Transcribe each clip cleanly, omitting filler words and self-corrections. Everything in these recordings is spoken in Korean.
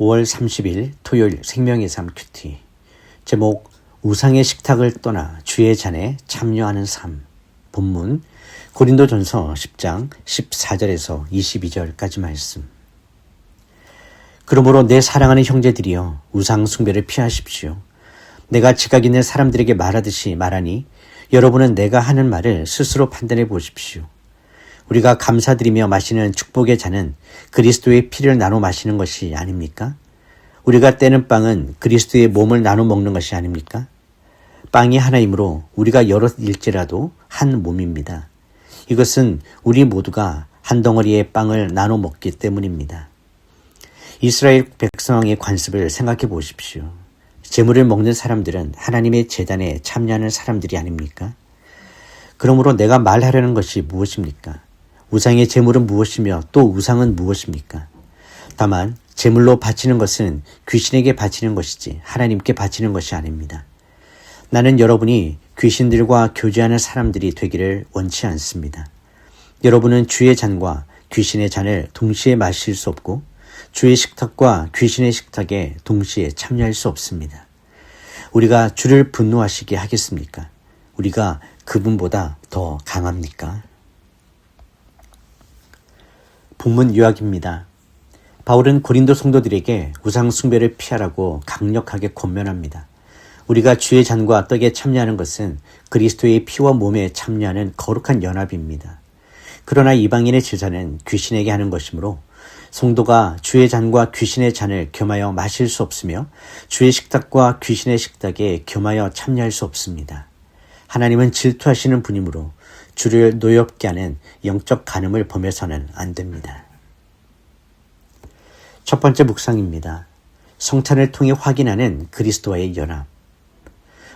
5월 30일 토요일 생명의 삶 큐티. 제목 우상의 식탁을 떠나 주의 잔에 참여하는 삶. 본문 고린도전서 10장 14절에서 22절까지 말씀. 그러므로 내 사랑하는 형제들이여 우상 숭배를 피하십시오. 내가 지각 있는 사람들에게 말하듯이 말하니 여러분은 내가 하는 말을 스스로 판단해 보십시오. 우리가 감사드리며 마시는 축복의 잔은 그리스도의 피를 나눠 마시는 것이 아닙니까? 우리가 떼는 빵은 그리스도의 몸을 나눠 먹는 것이 아닙니까? 빵이 하나이므로 우리가 여럿일지라도 한 몸입니다. 이것은 우리 모두가 한 덩어리의 빵을 나눠 먹기 때문입니다. 이스라엘 백성의 관습을 생각해 보십시오. 제물을 먹는 사람들은 하나님의 제단에 참여하는 사람들이 아닙니까? 그러므로 내가 말하려는 것이 무엇입니까? 우상의 제물은 무엇이며 또 우상은 무엇입니까? 다만 제물로 바치는 것은 귀신에게 바치는 것이지 하나님께 바치는 것이 아닙니다. 나는 여러분이 귀신들과 교제하는 사람들이 되기를 원치 않습니다. 여러분은 주의 잔과 귀신의 잔을 동시에 마실 수 없고 주의 식탁과 귀신의 식탁에 동시에 참여할 수 없습니다. 우리가 주를 분노하시게 하겠습니까? 우리가 그분보다 더 강합니까? 본문 요약입니다. 바울은 고린도 성도들에게 우상 숭배를 피하라고 강력하게 권면합니다. 우리가 주의 잔과 떡에 참여하는 것은 그리스도의 피와 몸에 참여하는 거룩한 연합입니다. 그러나 이방인의 제사는 귀신에게 하는 것이므로 성도가 주의 잔과 귀신의 잔을 겸하여 마실 수 없으며 주의 식탁과 귀신의 식탁에 겸하여 참여할 수 없습니다. 하나님은 질투하시는 분이므로 주를 노엽게 하는 영적 간음을 범해서는 안 됩니다. 첫 번째 묵상입니다. 성찬을 통해 확인하는 그리스도와의 연합.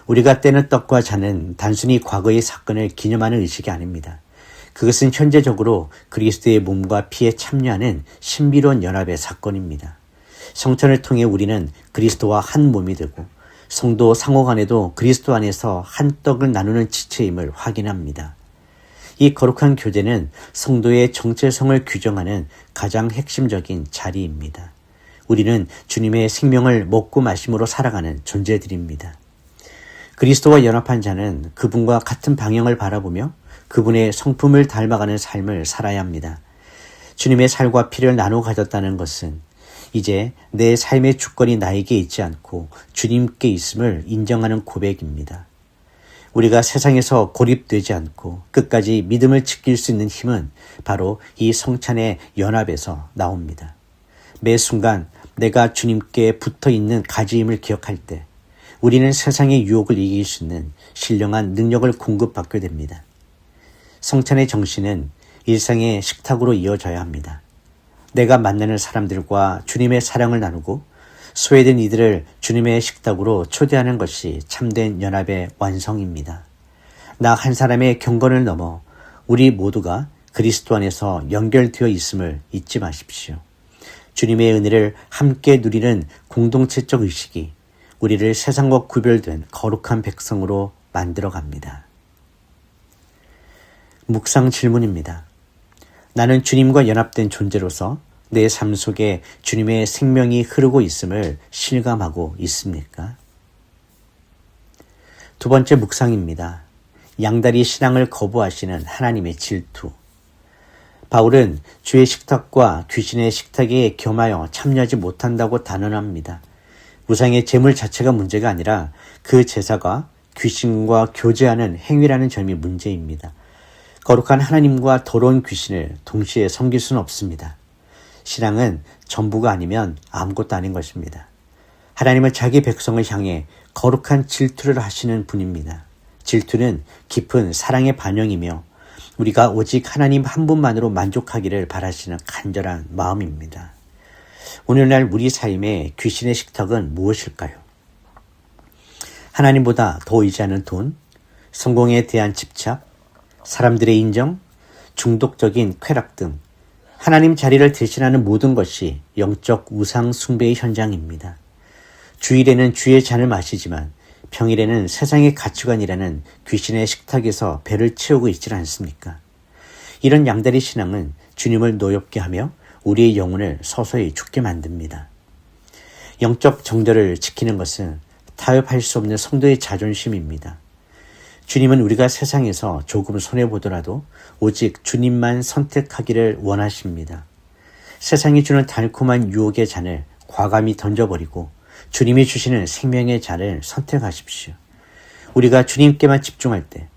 우리가 떼는 떡과 잔은 단순히 과거의 사건을 기념하는 의식이 아닙니다. 그것은 현재적으로 그리스도의 몸과 피에 참여하는 신비로운 연합의 사건입니다. 성찬을 통해 우리는 그리스도와 한 몸이 되고 성도 상호 간에도 그리스도 안에서 한 떡을 나누는 지체임을 확인합니다. 이 거룩한 교제는 성도의 정체성을 규정하는 가장 핵심적인 자리입니다. 우리는 주님의 생명을 먹고 마심으로 살아가는 존재들입니다. 그리스도와 연합한 자는 그분과 같은 방향을 바라보며 그분의 성품을 닮아가는 삶을 살아야 합니다. 주님의 살과 피를 나눠 가졌다는 것은 이제 내 삶의 주권이 나에게 있지 않고 주님께 있음을 인정하는 고백입니다. 우리가 세상에서 고립되지 않고 끝까지 믿음을 지킬 수 있는 힘은 바로 이 성찬의 연합에서 나옵니다. 매 순간 내가 주님께 붙어있는 가지임을 기억할 때 우리는 세상의 유혹을 이길 수 있는 신령한 능력을 공급받게 됩니다. 성찬의 정신은 일상의 식탁으로 이어져야 합니다. 내가 만나는 사람들과 주님의 사랑을 나누고 소외된 이들을 주님의 식탁으로 초대하는 것이 참된 연합의 완성입니다. 나 한 사람의 경건을 넘어 우리 모두가 그리스도 안에서 연결되어 있음을 잊지 마십시오. 주님의 은혜를 함께 누리는 공동체적 의식이 우리를 세상과 구별된 거룩한 백성으로 만들어갑니다. 묵상 질문입니다. 나는 주님과 연합된 존재로서 내 삶 속에 주님의 생명이 흐르고 있음을 실감하고 있습니까? 두 번째 묵상입니다. 양다리 신앙을 거부하시는 하나님의 질투. 바울은 주의 식탁과 귀신의 식탁에 겸하여 참여하지 못한다고 단언합니다. 우상의 제물 자체가 문제가 아니라 그 제사가 귀신과 교제하는 행위라는 점이 문제입니다. 거룩한 하나님과 더러운 귀신을 동시에 섬길 수는 없습니다. 신앙은 전부가 아니면 아무것도 아닌 것입니다. 하나님은 자기 백성을 향해 거룩한 질투를 하시는 분입니다. 질투는 깊은 사랑의 반영이며 우리가 오직 하나님 한 분만으로 만족하기를 바라시는 간절한 마음입니다. 오늘날 우리 삶의 귀신의 식탁은 무엇일까요? 하나님보다 더 의지하는 돈, 성공에 대한 집착, 사람들의 인정, 중독적인 쾌락 등 하나님 자리를 대신하는 모든 것이 영적 우상 숭배의 현장입니다. 주일에는 주의 잔을 마시지만 평일에는 세상의 가치관이라는 귀신의 식탁에서 배를 채우고 있지 않습니까? 이런 양다리 신앙은 주님을 노엽게 하며 우리의 영혼을 서서히 죽게 만듭니다. 영적 정절을 지키는 것은 타협할 수 없는 성도의 자존심입니다. 주님은 우리가 세상에서 조금 손해보더라도 오직 주님만 선택하기를 원하십니다. 세상이 주는 달콤한 유혹의 잔을 과감히 던져버리고 주님이 주시는 생명의 잔을 선택하십시오. 우리가 주님께만 집중할 때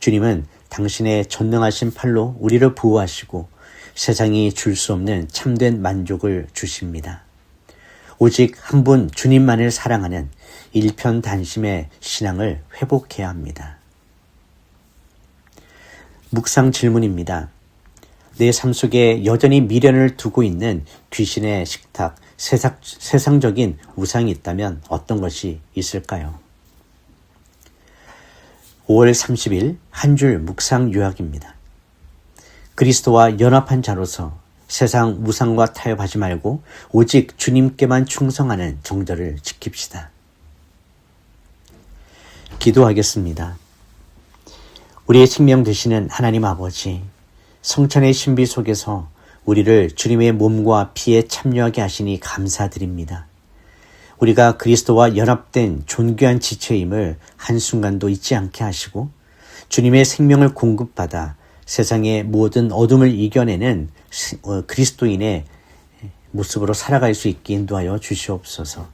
주님은 당신의 전능하신 팔로 우리를 보호하시고 세상이 줄 수 없는 참된 만족을 주십니다. 오직 한 분 주님만을 사랑하는 일편단심의 신앙을 회복해야 합니다. 묵상 질문입니다. 내 삶 속에 여전히 미련을 두고 있는 귀신의 식탁, 세상적인 우상이 있다면 어떤 것이 있을까요? 5월 30일 한 줄 묵상 요약입니다. 그리스도와 연합한 자로서 세상 우상과 타협하지 말고 오직 주님께만 충성하는 정절을 지킵시다. 기도하겠습니다. 우리의 생명 되시는 하나님 아버지, 성찬의 신비 속에서 우리를 주님의 몸과 피에 참여하게 하시니 감사드립니다. 우리가 그리스도와 연합된 존귀한 지체임을 한순간도 잊지 않게 하시고 주님의 생명을 공급받아 세상의 모든 어둠을 이겨내는 그리스도인의 모습으로 살아갈 수 있게 인도하여 주시옵소서.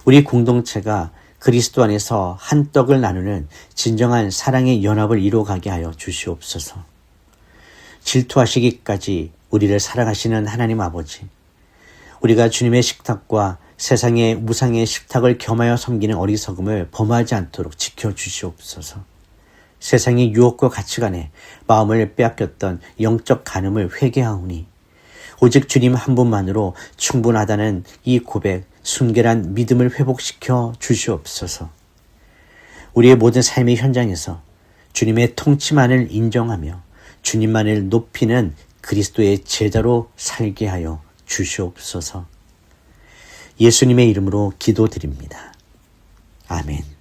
우리 공동체가 그리스도 안에서 한 떡을 나누는 진정한 사랑의 연합을 이루어가게 하여 주시옵소서. 질투하시기까지 우리를 사랑하시는 하나님 아버지, 우리가 주님의 식탁과 세상의 우상의 식탁을 겸하여 섬기는 어리석음을 범하지 않도록 지켜주시옵소서. 세상의 유혹과 가치관에 마음을 빼앗겼던 영적 간음을 회개하오니 오직 주님 한 분만으로 충분하다는 이 고백, 순결한 믿음을 회복시켜 주시옵소서. 우리의 모든 삶의 현장에서 주님의 통치만을 인정하며 주님만을 높이는 그리스도의 제자로 살게 하여 주시옵소서. 예수님의 이름으로 기도드립니다. 아멘.